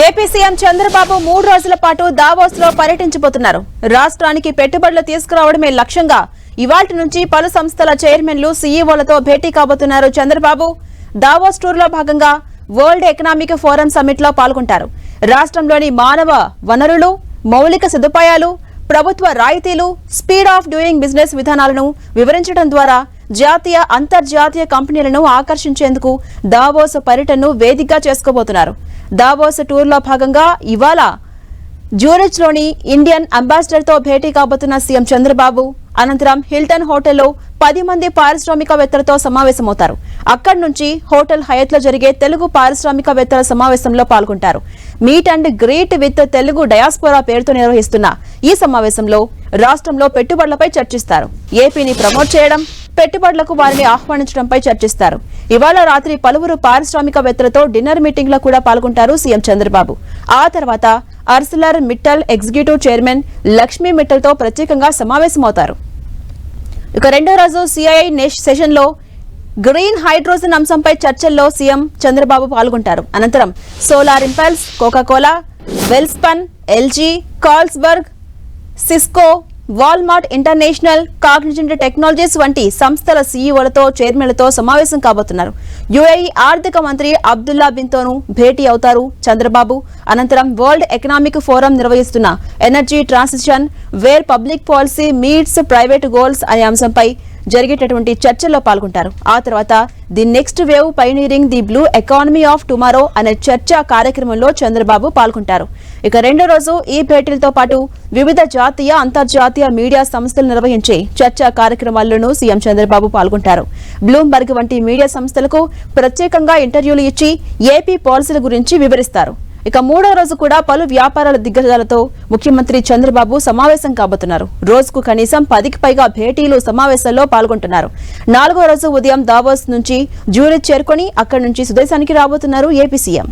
AP CM Chandrababu 3 రోజుల పాటు Davos లో పర్యటించబోతున్నారు. రాష్ట్రానికి పెట్టుబడులు తీసుకురావడమే లక్ష్యంగా ఇవాల్టి నుంచి పలు సంస్థల చైర్మన్లు సీఈఓలతో భేటీ కాబోతున్నారు చంద్రబాబు. దావోస్ టూర్ లో భాగంగా వరల్డ్ ఎకనామిక్ ఫోరం సమ్మిట్ లో పాల్గొంటారు. రాష్ట్రంలోని మానవ వనరులు, మౌలిక సదుపాయాలు, ప్రభుత్వ రాయితీలు, స్పీడ్ ఆఫ్ డూయింగ్ బిజినెస్ విధానాలను వివరించడం ద్వారా జాతీయ అంతర్జాతీయ కంపెనీలను ఆకర్షించేందుకు దావోస్ పర్యటనను వేదికగా చేసుకోబోతున్నారు. దావోస్ టూర్ లో భాగంగా ఇవాళ జ్యూరిచ్ లోని ఇండియన్ అంబాసిడర్ తో భేటీ కాబోతున్న సీఎం చంద్రబాబు అనంతరం హిల్టన్ హోటల్లో 10 మంది పారిశ్రామికవేత్తలతో సమావేశమవుతారు. అక్కడి నుంచి హోటల్ హయత్ లో జరిగే తెలుగు పారిశ్రామికవేత్తల సమావేశంలో పాల్గొంటారు. Meet and greet with Telugu diaspora పేరుతో నిర్వహిస్తున్న ఈ సమావేశంలో రాష్ట్రంలో పెట్టుబడులపై చర్చిస్తారు. ఏపీని ప్రమోట్ చేయడం, పెట్టుబడులకు వారిని ఆహ్వానించడంపై చర్చిస్తారు. ఇవాళ రాత్రి పలువురు పారిశ్రామికవేత్తలతో డిన్నర్ మీటింగ్ లో కూడా పాల్గొంటారు సీఎం చంద్రబాబు. ఆ తర్వాత Arcelor Mittal executive chairman Lakshmi Mittal తో ప్రత్యేకంగా సమావేశమవుతారు. ఇక రెండో రోజు సిఐఐ సెషన్ లో గ్రీన్ హైడ్రోజన్ అంశంపై చర్చల్లో సీఎం చంద్రబాబు పాల్గొంటారు. అనంతరం solar impulse, Coca Cola, Welspun, LG, Carlsberg, Cisco, Walmart international, Cognizant technologies వంటి సంస్థల సీఈఓలతో చైర్మన్లతో సమావేశం కాబోతున్నారు. యుఏఈ ఆర్థిక మంత్రి అబ్దుల్లా బిన్ తోనూ భేటీ అవుతారు చంద్రబాబు. అనంతరం వరల్డ్ ఎకనామిక్ ఫోరం నిర్వహిస్తున్న energy transition where public policy meets private goals అనే అంశంపై జరిగేటటువంటి చర్చల్లో పాల్గొంటారు. ఆ తర్వాత the next wave pioneering the blue economy of tomorrow అనే చర్చా కార్యక్రమంలో చంద్రబాబు పాల్గొంటారు. ఇక రెండో రోజు ఈ భేటీలతో పాటు వివిధ జాతీయ అంతర్జాతీయ మీడియా సంస్థలు నిర్వహించే చర్చా కార్యక్రమాల్లోనూ సీఎం చంద్రబాబు పాల్గొంటారు. బ్లూంబర్గ్ వంటి మీడియా సంస్థలకు ప్రత్యేకంగా ఇంటర్వ్యూలు ఇచ్చి ఏపీ పాలసీల గురించి వివరిస్తారు. ఇక మూడో రోజు కూడా పలు వ్యాపారాల దిగ్గజాలతో ముఖ్యమంత్రి చంద్రబాబు సమావేశం కాబోతున్నారు. రోజుకు కనీసం 10కి పైగా భేటీలు, సమావేశాల్లో పాల్గొంటున్నారు. 4వ రోజు ఉదయం దావోస్ నుంచి జ్యూరిచ్ చేరుకొని అక్కడి నుంచి స్వదేశానికి రాబోతున్నారు ఏపీ సీఎం.